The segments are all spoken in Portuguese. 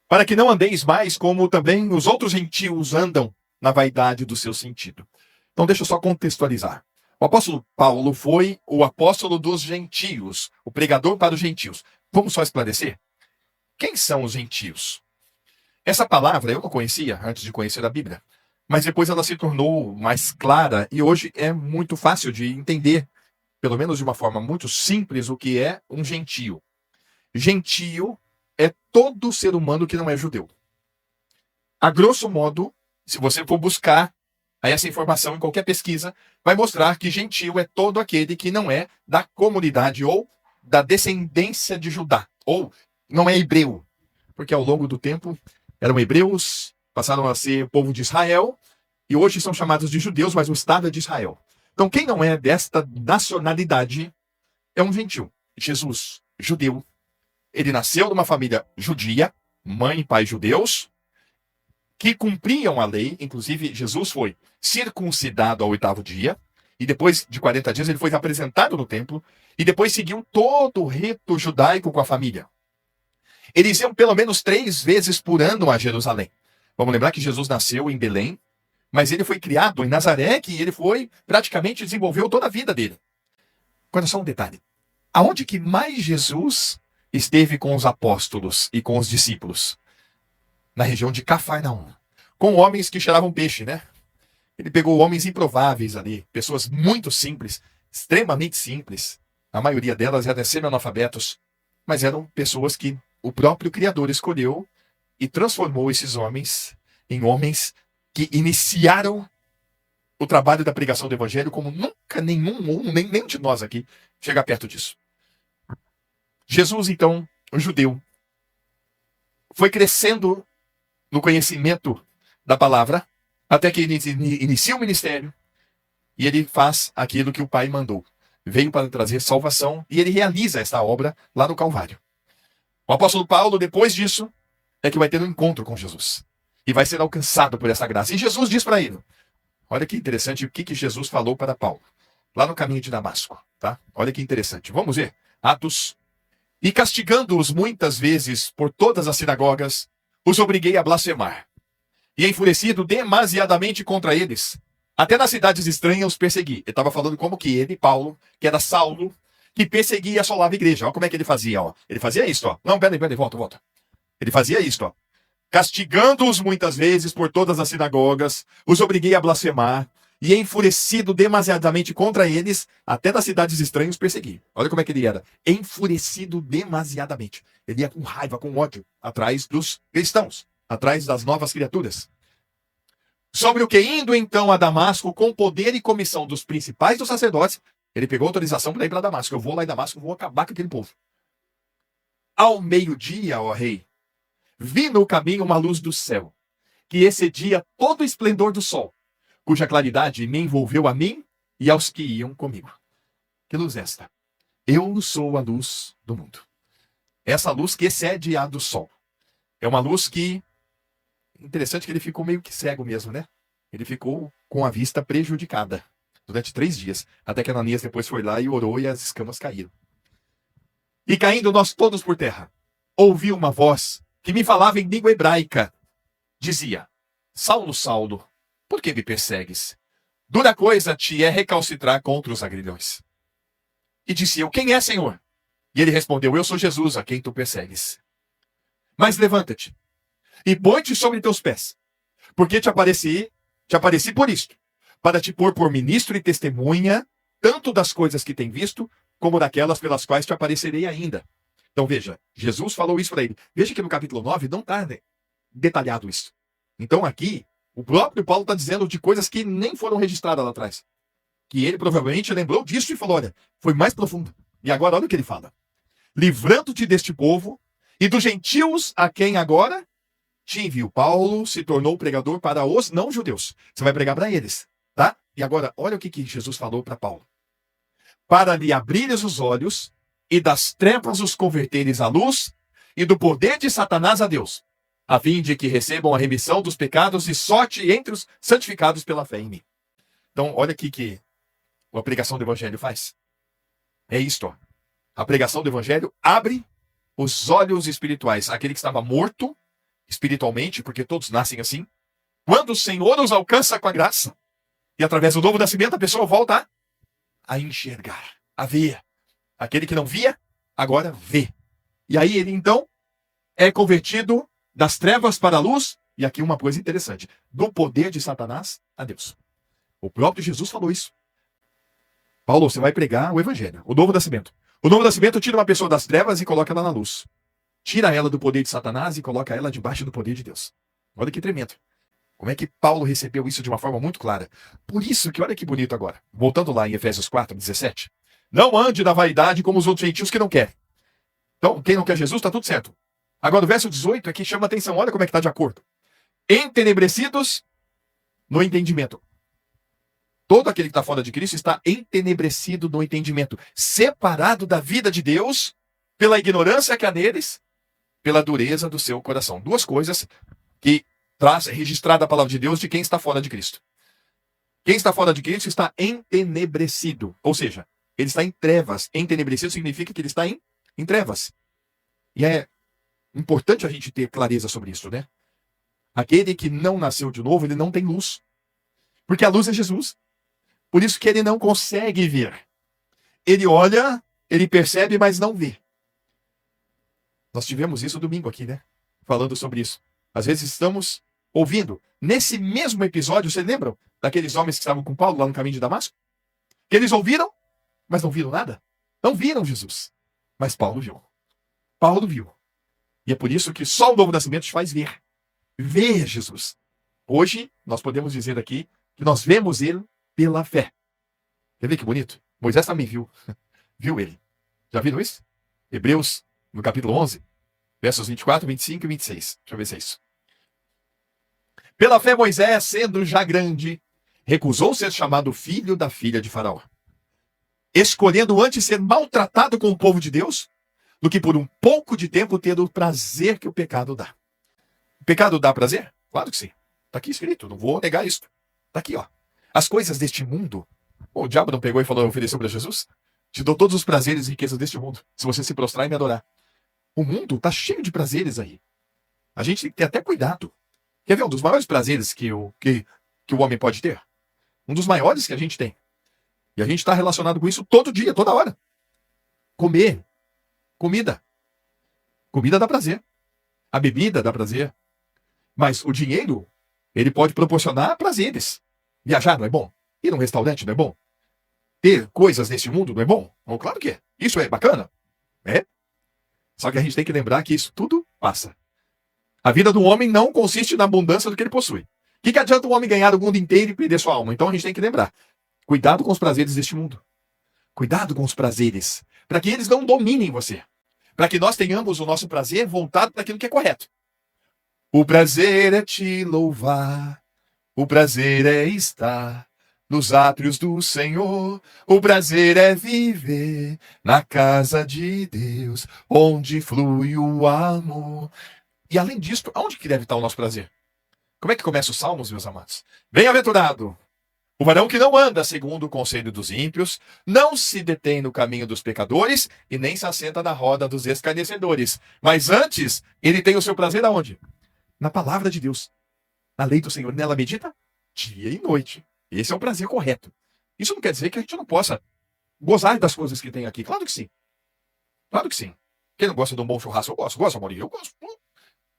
para que não andeis mais como também os outros gentios andam na vaidade do seu sentido. Então, deixa eu só contextualizar. O apóstolo Paulo foi o apóstolo dos gentios, o pregador para os gentios. Vamos só esclarecer? Quem são os gentios? Essa palavra eu não conhecia antes de conhecer a Bíblia, mas depois ela se tornou mais clara e hoje é muito fácil de entender, pelo menos de uma forma muito simples, o que é um gentio. Gentio é todo ser humano que não é judeu. A grosso modo, se você for buscar essa informação em qualquer pesquisa, vai mostrar que gentio é todo aquele que não é da comunidade ou da descendência de Judá, ou não é hebreu, porque ao longo do tempo eram hebreus, passaram a ser o povo de Israel, e hoje são chamados de judeus, mas o Estado é de Israel. Então, quem não é desta nacionalidade é um gentio. Jesus, judeu, ele nasceu numa família judia, mãe e pai judeus, que cumpriam a lei. Inclusive, Jesus foi circuncidado ao 8º dia, e depois de 40 dias ele foi apresentado no templo, e depois seguiu todo o rito judaico com a família. Eles iam pelo menos 3 vezes por ano a Jerusalém. Vamos lembrar que Jesus nasceu em Belém, mas ele foi criado em Nazaré, que ele foi, praticamente desenvolveu toda a vida dele. Agora só um detalhe. Aonde que mais Jesus esteve com os apóstolos e com os discípulos? Na região de Cafarnaum, com homens que cheiravam peixe, né? Ele pegou homens improváveis ali, pessoas muito simples, extremamente simples. A maioria delas eram semi-analfabetos, mas eram pessoas que o próprio Criador escolheu e transformou esses homens em homens que iniciaram o trabalho da pregação do Evangelho como nunca nenhum de nós aqui chega perto disso. Jesus, então, um judeu, foi crescendo no conhecimento da palavra, até que ele inicia o ministério e ele faz aquilo que o Pai mandou. Veio para trazer salvação e ele realiza esta obra lá no Calvário. O apóstolo Paulo, depois disso, é que vai ter um encontro com Jesus e vai ser alcançado por essa graça. E Jesus diz para ele, olha que interessante o que Jesus falou para Paulo, lá no caminho de Damasco, tá? Olha que interessante. Vamos ver. Atos. E castigando-os muitas vezes por todas as sinagogas, os obriguei a blasfemar. E enfurecido demasiadamente contra eles, até nas cidades estranhas os persegui. Ele estava falando como que ele, Paulo, que era Saulo, que perseguia e assolava a igreja. Olha como é que ele fazia, ó. Ele fazia isso, ó. Não, peraí, volta. Ele fazia isso, ó. Castigando-os muitas vezes por todas as sinagogas, os obriguei a blasfemar, e enfurecido demasiadamente contra eles, até nas cidades estranhas os persegui. Olha como é que ele era. Enfurecido demasiadamente. Ele ia com raiva, com ódio, atrás dos cristãos, atrás das novas criaturas. Sobre o que, indo então a Damasco, com poder e comissão dos principais dos sacerdotes, ele pegou autorização para ir para Damasco. Eu vou lá em Damasco, vou acabar com aquele povo. Ao meio-dia, ó rei, vi no caminho uma luz do céu, que excedia todo o esplendor do sol, cuja claridade me envolveu a mim e aos que iam comigo. Que luz é esta? Eu sou a luz do mundo. Essa luz que excede a do sol. É uma luz que... Interessante que ele ficou meio que cego mesmo, né? Ele ficou com a vista prejudicada durante 3 dias, até que Ananias depois foi lá e orou e as escamas caíram. E caindo nós todos por terra, ouvi uma voz que me falava em língua hebraica. Dizia, Saulo, Saulo, por que me persegues? Dura coisa te é recalcitrar contra os agrilhões. E disse eu, quem é, Senhor? E ele respondeu, eu sou Jesus, a quem tu persegues. Mas levanta-te e põe-te sobre teus pés, porque te apareci por isto, para te pôr por ministro e testemunha, tanto das coisas que tem visto, como daquelas pelas quais te aparecerei ainda. Então veja, Jesus falou isso para ele. Veja que no capítulo 9 não está detalhado isso. Então aqui, o próprio Paulo está dizendo de coisas que nem foram registradas lá atrás. Que ele provavelmente lembrou disso e falou, olha, foi mais profundo. E agora olha o que ele fala. Livrando-te deste povo e dos gentios a quem agora te envio. Paulo se tornou pregador para os não-judeus. Você vai pregar para eles, tá? E agora, olha o que Jesus falou para Paulo. Para lhe abrires os olhos e das trevas os converteres à luz e do poder de Satanás a Deus, a fim de que recebam a remissão dos pecados e sorte entre os santificados pela fé em mim. Então, olha aqui que a pregação do evangelho faz. É isto, ó. A pregação do evangelho abre os olhos espirituais. Aquele que estava morto espiritualmente, porque todos nascem assim. Quando o Senhor nos alcança com a graça, e através do novo nascimento a pessoa volta a enxergar, a ver. Aquele que não via, agora vê. E aí ele então é convertido das trevas para a luz, e aqui uma coisa interessante, do poder de Satanás a Deus. O próprio Jesus falou isso. Paulo, você vai pregar o evangelho, o novo nascimento. O novo nascimento tira uma pessoa das trevas e coloca ela na luz. Tira ela do poder de Satanás e coloca ela debaixo do poder de Deus. Olha que tremendo. Como é que Paulo recebeu isso de uma forma muito clara? Por isso que, olha que bonito agora. Voltando lá em Efésios 4:17. Não ande na vaidade como os outros gentios que não querem. Então, quem não quer Jesus, está tudo certo. Agora, o verso 18 aqui chama atenção. Olha como é que está de acordo. Entenebrecidos no entendimento. Todo aquele que está fora de Cristo está entenebrecido no entendimento. Separado da vida de Deus pela ignorância que há neles, pela dureza do seu coração. Duas coisas que traz registrada a palavra de Deus de quem está fora de Cristo. Quem está fora de Cristo está entenebrecido. Ou seja, ele está em trevas. Entenebrecido significa que ele está em trevas. E é importante a gente ter clareza sobre isso, né? Aquele que não nasceu de novo, ele não tem luz. Porque a luz é Jesus. Por isso que ele não consegue ver. Ele olha, ele percebe, mas não vê. Nós tivemos isso domingo aqui, né? Falando sobre isso. Às vezes estamos ouvindo. Nesse mesmo episódio, vocês lembram daqueles homens que estavam com Paulo lá no caminho de Damasco? Que eles ouviram, mas não viram nada. Não viram Jesus. Mas Paulo viu. Paulo viu. E é por isso que só o novo nascimento te faz ver. Ver Jesus. Hoje, nós podemos dizer aqui que nós vemos ele pela fé. Quer ver que bonito? Moisés também viu. Viu ele. Já viram isso? Hebreus, no capítulo 11, versos 24, 25 e 26. Deixa eu ver se é isso. Pela fé, Moisés, sendo já grande, recusou ser chamado filho da filha de Faraó, escolhendo antes ser maltratado com o povo de Deus, do que por um pouco de tempo ter o prazer que o pecado dá. O pecado dá prazer? Claro que sim. Está aqui escrito, não vou negar isso. Está aqui, ó. As coisas deste mundo. O diabo não pegou e falou, ofereceu para Jesus? Te dou todos os prazeres e riquezas deste mundo, se você se prostrar e me adorar. O mundo está cheio de prazeres aí. A gente tem que ter até cuidado. Quer ver um dos maiores prazeres que o homem pode ter? Um dos maiores que a gente tem. E a gente está relacionado com isso todo dia, toda hora. Comer. Comida. Comida dá prazer. A bebida dá prazer. Mas o dinheiro, ele pode proporcionar prazeres. Viajar não é bom? Ir a um restaurante não é bom? Ter coisas nesse mundo não é bom? Bom, claro que é. Isso é bacana. É. Só que a gente tem que lembrar que isso tudo passa. A vida do homem não consiste na abundância do que ele possui. O que adianta o homem ganhar o mundo inteiro e perder sua alma? Então a gente tem que lembrar. Cuidado com os prazeres deste mundo. Cuidado com os prazeres. Para que eles não dominem você. Para que nós tenhamos o nosso prazer voltado para aquilo que é correto. O prazer é te louvar. O prazer é estar nos átrios do Senhor. O prazer é viver na casa de Deus, onde flui o amor. E além disso, aonde que deve estar o nosso prazer? Como é que começa os salmos, meus amados? Bem-aventurado o varão que não anda segundo o conselho dos ímpios, não se detém no caminho dos pecadores e nem se assenta na roda dos escarnecedores. Mas antes, ele tem o seu prazer aonde? Na palavra de Deus. Na lei do Senhor. Nela medita dia e noite. Esse é o prazer correto. Isso não quer dizer que a gente não possa gozar das coisas que tem aqui. Claro que sim. Claro que sim. Quem não gosta de um bom churrasco? Eu gosto. Gosto, Amorim? Eu gosto.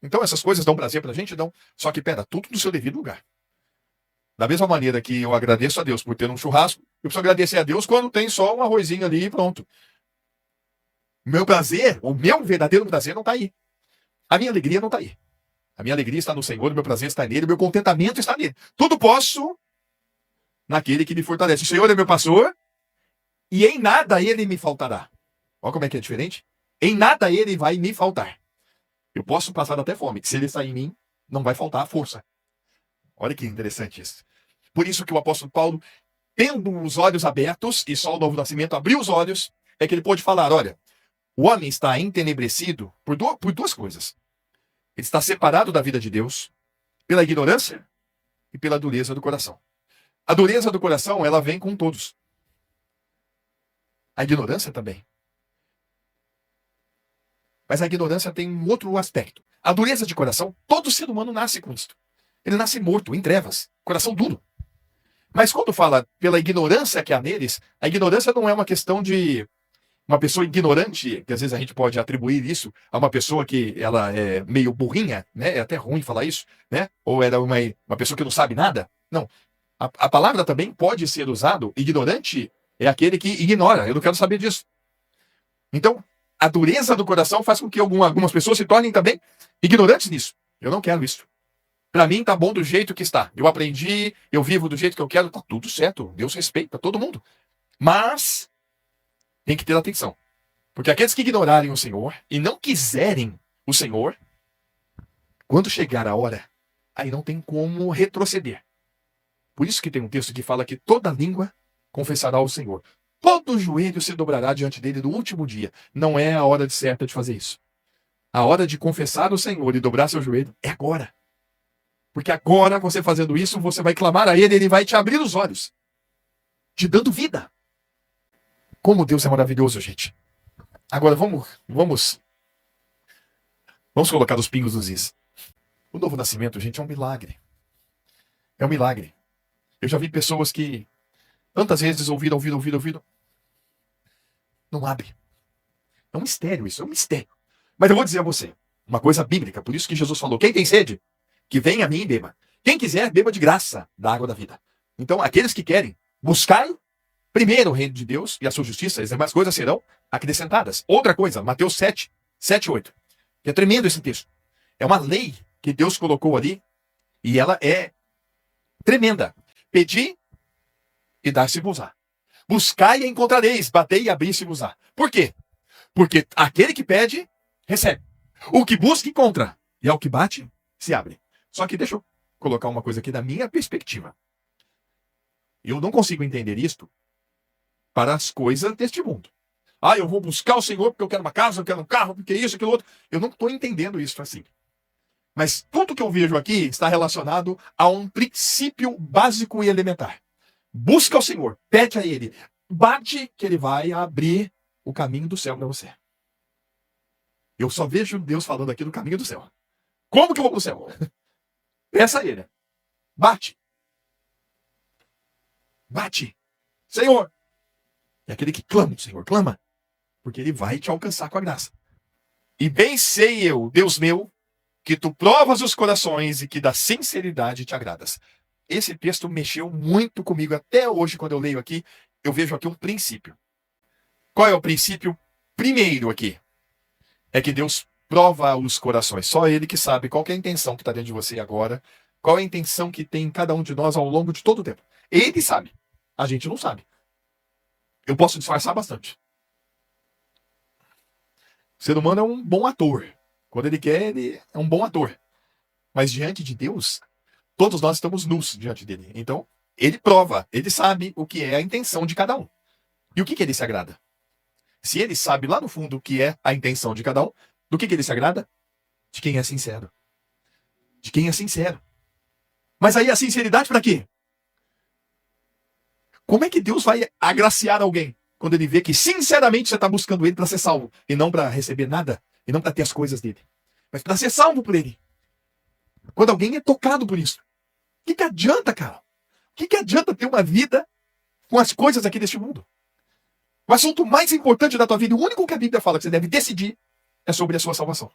Então essas coisas dão prazer pra gente? Dão. Só que, pera, tudo no seu devido lugar. Da mesma maneira que eu agradeço a Deus por ter um churrasco, eu preciso agradecer a Deus quando tem só um arrozinho ali e pronto. Meu prazer, o meu verdadeiro prazer não está aí. A minha alegria não está aí. A minha alegria está no Senhor, o meu prazer está nele, o meu contentamento está nele. Tudo posso naquele que me fortalece. O Senhor é meu pastor e em nada ele me faltará. Olha como é que é diferente. Em nada ele vai me faltar. Eu posso passar até fome, que se ele está em mim, não vai faltar a força. Olha que interessante isso. Por isso que o apóstolo Paulo, tendo os olhos abertos, e só o novo nascimento abriu os olhos, é que ele pôde falar, olha, o homem está entenebrecido por duas coisas. Ele está separado da vida de Deus pela ignorância e pela dureza do coração. A dureza do coração, ela vem com todos. A ignorância também. Mas a ignorância tem um outro aspecto. A dureza de coração, todo ser humano nasce com isso. Ele nasce morto, em trevas, coração duro. Mas quando fala pela ignorância que há neles, a ignorância não é uma questão de uma pessoa ignorante, que às vezes a gente pode atribuir isso a uma pessoa que ela é meio burrinha, né? É até ruim falar isso, né? Ou era uma pessoa que não sabe nada. Não. A palavra também pode ser usado, ignorante é aquele que ignora. Eu não quero saber disso. Então, a dureza do coração faz com que algumas pessoas se tornem também ignorantes nisso. Eu não quero isso. Para mim tá bom do jeito que está. Eu aprendi, eu vivo do jeito que eu quero, tá tudo certo. Deus respeita todo mundo. Mas tem que ter atenção. Porque aqueles que ignorarem o Senhor e não quiserem o Senhor, quando chegar a hora, aí não tem como retroceder. Por isso que tem um texto que fala que toda língua confessará ao Senhor. Todo joelho se dobrará diante dele no último dia. Não é a hora certa de fazer isso. A hora de confessar o Senhor e dobrar seu joelho é agora. Porque agora, você fazendo isso, você vai clamar a Ele, Ele vai te abrir os olhos, te dando vida. Como Deus é maravilhoso, gente. Agora, vamos colocar os pingos nos is. O novo nascimento, gente, é um milagre. É um milagre. Eu já vi pessoas que tantas vezes ouviram. Não abre. É um mistério isso, é um mistério. Mas eu vou dizer a você uma coisa bíblica. Por isso que Jesus falou, quem tem sede, que venha a mim e beba. Quem quiser, beba de graça da água da vida. Então, aqueles que querem, buscai primeiro o reino de Deus e a sua justiça, as demais coisas serão acrescentadas. Outra coisa, Mateus 7, 8. Que é tremendo esse texto. É uma lei que Deus colocou ali e ela é tremenda. Pedi e dar-se-vos-á. Buscai e encontrareis, batei e abri-se-vos-á. Por quê? Porque aquele que pede, recebe. O que busca, encontra. E ao que bate, se abre. Só que deixa eu colocar uma coisa aqui da minha perspectiva. Eu não consigo entender isto para as coisas deste mundo. Ah, eu vou buscar o Senhor porque eu quero uma casa, eu quero um carro, porque isso, aquilo outro. Eu não estou entendendo isso assim. Mas tudo que eu vejo aqui está relacionado a um princípio básico e elementar. Busca o Senhor, pede a Ele, bate que Ele vai abrir o caminho do céu para você. Eu só vejo Deus falando aqui do caminho do céu. Como que eu vou para o céu? Peça a Ele. Bate. Bate. Senhor. É aquele que clama o Senhor, clama. Porque Ele vai te alcançar com a graça. E bem sei eu, Deus meu, que tu provas os corações e que da sinceridade te agradas. Esse texto mexeu muito comigo até hoje, quando eu leio aqui, eu vejo aqui um princípio. Qual é o princípio? Primeiro aqui, é que Deus prova os corações. Só Ele que sabe qual que é a intenção que está dentro de você agora, qual é a intenção que tem em cada um de nós ao longo de todo o tempo. Ele sabe, a gente não sabe. Eu posso disfarçar bastante. O ser humano é um bom ator. Quando ele quer, ele é um bom ator. Mas diante de Deus, todos nós estamos nus diante dele. Então, ele prova, ele sabe o que é a intenção de cada um. E o que ele se agrada? Se ele sabe lá no fundo o que é a intenção de cada um, do que ele se agrada? De quem é sincero. De quem é sincero. Mas aí a sinceridade para quê? Como é que Deus vai agraciar alguém quando ele vê que sinceramente você está buscando ele para ser salvo e não para receber nada e não para ter as coisas dele, mas para ser salvo por ele? Quando alguém é tocado por isso, o que adianta, cara? O que adianta ter uma vida com as coisas aqui deste mundo? O assunto mais importante da tua vida, o único que a Bíblia fala que você deve decidir, é sobre a sua salvação.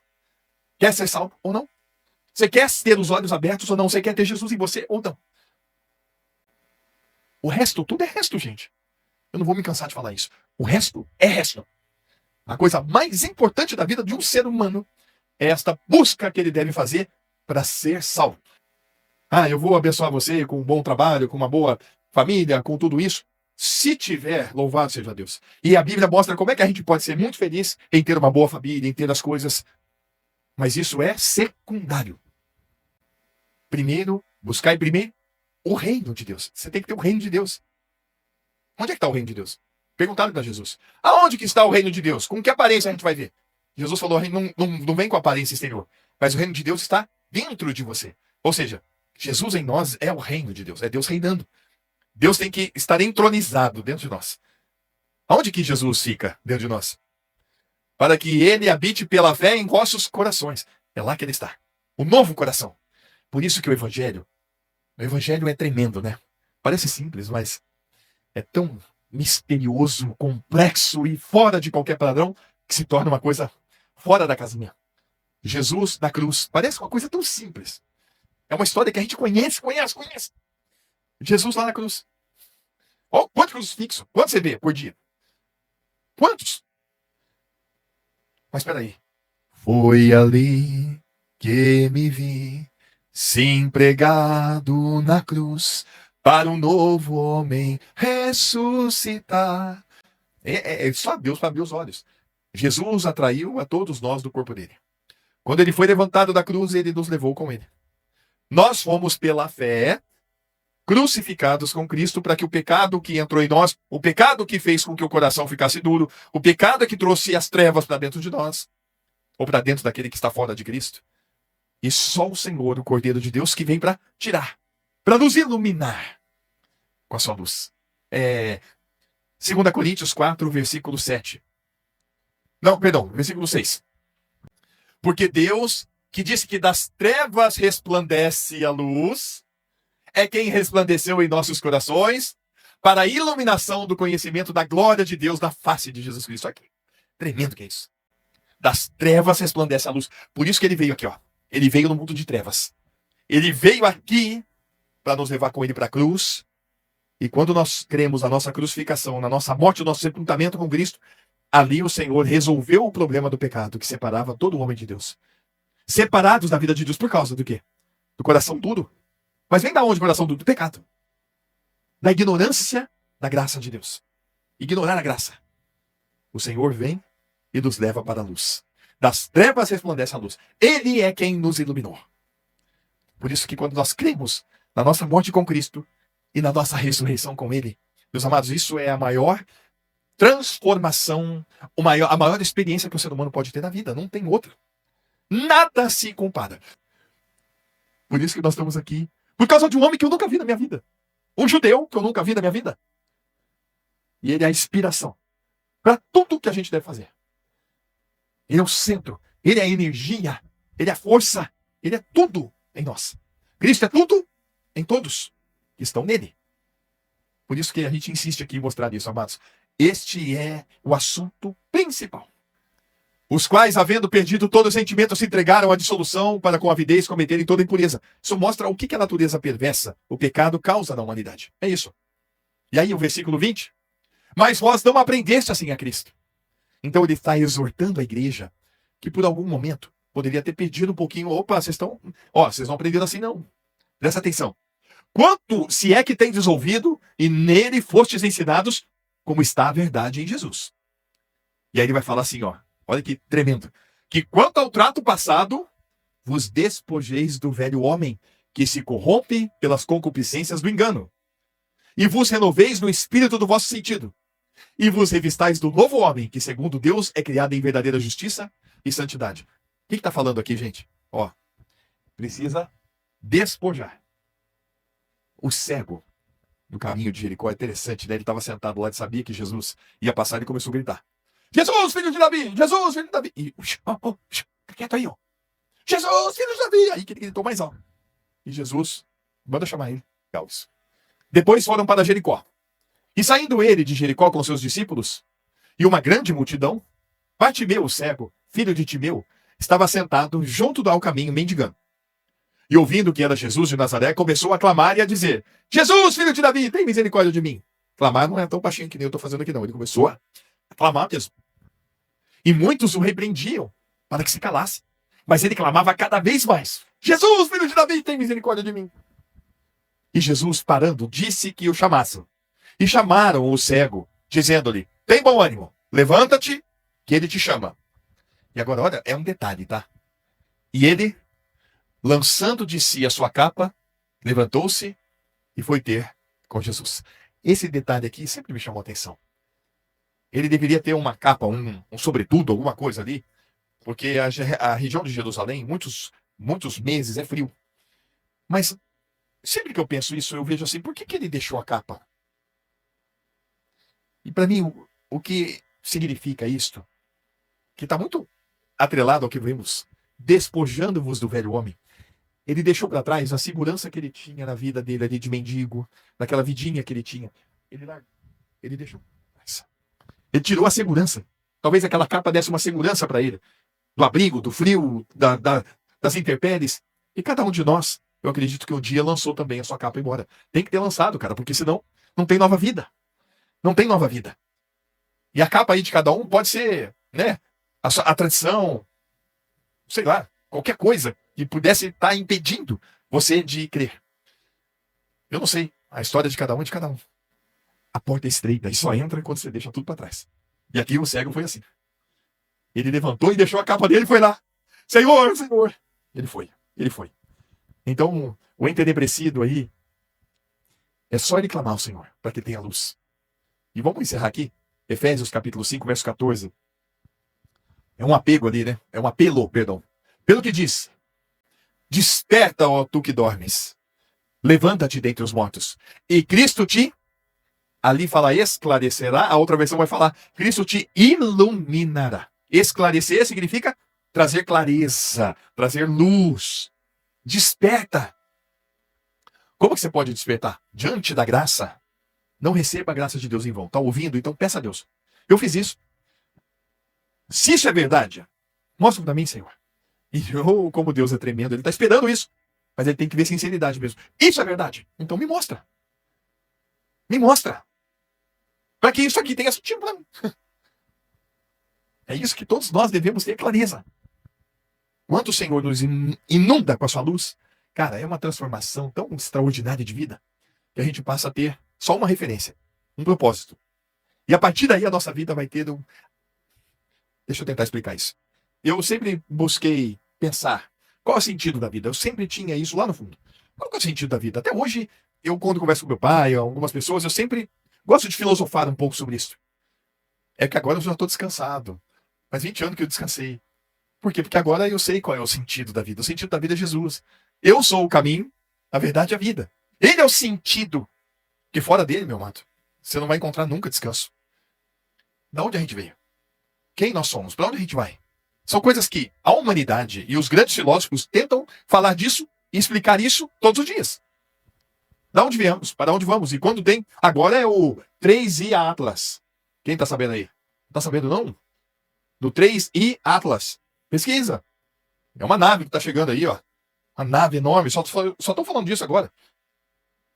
Quer ser salvo ou não? Você quer ter os olhos abertos ou não? Você quer ter Jesus em você ou não? O resto, tudo é resto, gente. Eu não vou me cansar de falar isso. O resto é resto. A coisa mais importante da vida de um ser humano é esta busca que ele deve fazer para ser salvo. Ah, eu vou abençoar você com um bom trabalho, com uma boa família, com tudo isso. Se tiver, louvado seja Deus. E a Bíblia mostra como é que a gente pode ser muito feliz em ter uma boa família, em ter as coisas. Mas isso é secundário. Primeiro, buscar primeiro o reino de Deus. Você tem que ter o reino de Deus. Onde é que está o reino de Deus? Perguntaram para Jesus. Aonde que está o reino de Deus? Com que aparência a gente vai ver? Jesus falou, não vem com aparência exterior. Mas o reino de Deus está dentro de você. Ou seja, Jesus em nós é o reino de Deus. É Deus reinando. Deus tem que estar entronizado dentro de nós. Aonde que Jesus fica dentro de nós? para que ele habite pela fé em vossos corações. É lá que ele está. O novo coração. Por isso que o evangelho é tremendo, né? Parece simples, mas é tão misterioso, complexo e fora de qualquer padrão que se torna uma coisa fora da casinha. Jesus na cruz. Parece uma coisa tão simples. É uma história que a gente conhece. Jesus lá na cruz. Olha quantos crucifixos. Quantos você vê por dia? Quantos? Mas espera aí. Foi ali que me vi, sim, pregado na cruz, para um novo homem ressuscitar. Só Deus para abrir os olhos. Jesus atraiu a todos nós do corpo dele. Quando ele foi levantado da cruz, ele nos levou com ele. Nós fomos pela fé crucificados com Cristo para que o pecado que entrou em nós, o pecado que fez com que o coração ficasse duro, o pecado que trouxe as trevas para dentro de nós, ou para dentro daquele que está fora de Cristo. E só o Senhor, o Cordeiro de Deus, que vem para tirar, para nos iluminar com a sua luz. 2 Coríntios 4, versículo 7. Não, perdão, versículo 6. Porque Deus, que disse que das trevas resplandece a luz, é quem resplandeceu em nossos corações para a iluminação do conhecimento da glória de Deus na face de Jesus Cristo. Aqui. Tremendo que é isso. Das trevas resplandece a luz. Por isso que ele veio aqui, ó. Ele veio no mundo de trevas. Ele veio aqui para nos levar com ele para a cruz. E quando nós cremos na nossa crucificação, na nossa morte, no nosso sepultamento com Cristo, ali o Senhor resolveu o problema do pecado que separava todo o homem de Deus. Separados da vida de Deus por causa do quê? Do coração duro. Mas vem da onde o coração duro? Do pecado. Da ignorância da graça de Deus. Ignorar a graça. O Senhor vem e nos leva para a luz. Das trevas resplandece a luz. Ele é quem nos iluminou. Por isso que quando nós cremos na nossa morte com Cristo e na nossa ressurreição com Ele, meus amados, isso é a maior transformação, a maior experiência que o ser humano pode ter na vida. Não tem outra. Nada se compara. Por isso que nós estamos aqui. Por causa de um homem que eu nunca vi na minha vida. Um judeu que eu nunca vi na minha vida. E ele é a inspiração para tudo que a gente deve fazer. Ele é o centro. Ele é a energia. Ele é a força. Ele é tudo em nós. Cristo é tudo em todos que estão nele. Por isso que a gente insiste aqui em mostrar isso, amados. Este é o assunto principal. Os quais, havendo perdido todo sentimento, se entregaram à dissolução para com avidez cometerem toda impureza. Isso mostra o que a natureza perversa, o pecado, causa na humanidade. É isso. E aí o versículo 20. Mas vós não aprendeste assim a Cristo. Então ele está exortando a igreja que por algum momento poderia ter perdido um pouquinho. Opa, vocês não aprenderam assim não. Presta atenção. Quanto se é que tendes ouvido e nele fostes ensinados como está a verdade em Jesus. E aí ele vai falar assim, ó. Olha que tremendo. Que quanto ao trato passado, vos despojeis do velho homem, que se corrompe pelas concupiscências do engano. E vos renoveis no espírito do vosso sentido. E vos revistais do novo homem, que segundo Deus é criado em verdadeira justiça e santidade. O que está falando aqui, gente? Ó, precisa despojar. O cego do caminho de Jericó é interessante, né? Ele estava sentado lá e sabia que Jesus ia passar e começou a gritar. Jesus, filho de Davi! Jesus, filho de Davi! E, fica quieto aí, ó. Jesus, filho de Davi! Aí que ele gritou mais alto. E Jesus manda chamar ele. Gauss. Depois foram para Jericó. E saindo ele de Jericó com seus discípulos, e uma grande multidão, Bartimeu, o cego, filho de Timeu, estava sentado junto ao caminho, mendigando. E ouvindo que era Jesus de Nazaré, começou a clamar e a dizer, Jesus, filho de Davi, tem misericórdia de mim. Clamar não é tão baixinho que nem eu estou fazendo aqui, não. Ele começou a clamar mesmo. E muitos o repreendiam para que se calasse. Mas ele clamava cada vez mais. Jesus, filho de Davi, tem misericórdia de mim. E Jesus, parando, disse que o chamassem. E chamaram o cego, dizendo-lhe, tem bom ânimo, levanta-te, que ele te chama. E agora, olha, é um detalhe, tá? E ele, lançando de si a sua capa, levantou-se e foi ter com Jesus. Esse detalhe aqui sempre me chamou a atenção. Ele deveria ter uma capa, um sobretudo, alguma coisa ali, porque a região de Jerusalém, muitos meses é frio. Mas sempre que eu penso isso, eu vejo assim, por que ele deixou a capa? E para mim, o que significa isto? que está muito atrelado ao que vemos, despojando-vos do velho homem. Ele deixou para trás a segurança que ele tinha na vida dele ali de mendigo, naquela vidinha que ele tinha. Ele deixou pra trás. Ele tirou a segurança. Talvez aquela capa desse uma segurança para ele, do abrigo, do frio, das intempéries. E cada um de nós, eu acredito que um dia lançou também a sua capa embora. Tem que ter lançado, cara, porque senão não tem nova vida. Não tem nova vida. E a capa aí de cada um pode ser, né, a tradição, sei lá, qualquer coisa que pudesse estar impedindo você de crer. Eu não sei. A história de cada um é de cada um. A porta é estreita e só entra quando você deixa tudo para trás. E aqui o cego foi assim. Ele levantou e deixou a capa dele e foi lá. Senhor, Senhor. Ele foi. Então, o entenebrecido aí, é só ele clamar ao Senhor para que tenha luz. E vamos encerrar aqui. Efésios capítulo 5, verso 14. É um apego ali, né? É um apelo, perdão. Pelo que diz: desperta, ó tu que dormes. Levanta-te dentre os mortos. E Cristo te... Ali fala esclarecerá, a outra versão vai falar Cristo te iluminará. Esclarecer significa trazer clareza, trazer luz. Desperta. Como que você pode despertar? Diante da graça. Não receba a graça de Deus em vão. Está ouvindo? Então peça a Deus. Eu fiz isso. Se isso é verdade, mostra para mim, Senhor. E como Deus é tremendo, Ele está esperando isso. Mas Ele tem que ver sinceridade mesmo. Isso é verdade. Então me mostra. Me mostra. Para que isso aqui tenha sentido para mim. É isso que todos nós devemos ter clareza. Quando o Senhor nos inunda com a sua luz, cara, é uma transformação tão extraordinária de vida que a gente passa a ter só uma referência, um propósito. E a partir daí a nossa vida vai ter um... Deixa eu tentar explicar isso. Eu sempre busquei pensar qual é o sentido da vida. Eu sempre tinha isso lá no fundo. Qual é o sentido da vida? Até hoje, eu quando converso com meu pai, algumas pessoas, eu sempre gosto de filosofar um pouco sobre isso. É que agora eu já estou descansado. Faz 20 anos que eu descansei. Por quê? Porque agora eu sei qual é o sentido da vida. O sentido da vida é Jesus. Eu sou o caminho, a verdade e a vida. Ele é o sentido. Que fora dele, meu amado, você não vai encontrar nunca descanso. Da onde a gente veio? Quem nós somos? Para onde a gente vai? São coisas que a humanidade e os grandes filósofos tentam falar disso e explicar isso todos os dias. Da onde viemos? Para onde vamos? E quando tem... Agora é o 3i Atlas. Quem está sabendo aí? Não está sabendo não? Do 3i Atlas. Pesquisa. É uma nave que está chegando aí, ó. Uma nave enorme. Só estou falando disso agora.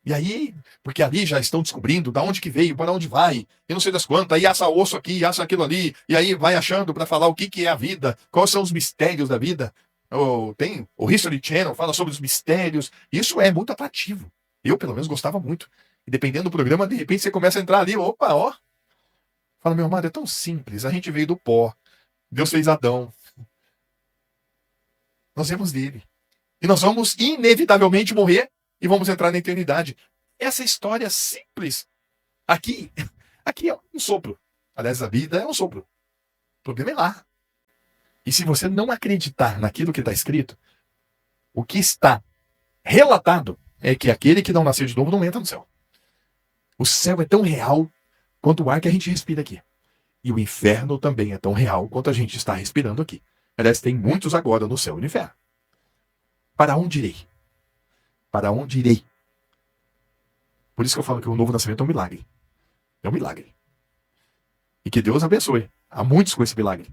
E aí, porque ali já estão descobrindo da onde que veio, para onde vai, e não sei das quantas, aí assa osso aqui, assa aquilo ali, e aí vai achando para falar o que é a vida, quais são os mistérios da vida. Tem o History Channel, fala sobre os mistérios. Isso é muito atrativo. Eu, pelo menos, gostava muito. E dependendo do programa, de repente você começa a entrar ali, opa, ó. Fala, meu amado, é tão simples. A gente veio do pó. Deus fez Adão. Nós viemos dele. E nós vamos inevitavelmente morrer e vamos entrar na eternidade. Essa história simples. Aqui é um sopro. Aliás, a vida é um sopro. O problema é lá. E se você não acreditar naquilo que está escrito, o que está relatado é que aquele que não nasceu de novo não entra no céu. O céu é tão real quanto o ar que a gente respira aqui. E o inferno também é tão real quanto a gente está respirando aqui. Aliás, tem muitos agora no céu e no inferno. Para onde irei? Para onde irei? Por isso que eu falo que o novo nascimento é um milagre. É um milagre. E que Deus abençoe a muitos com esse milagre.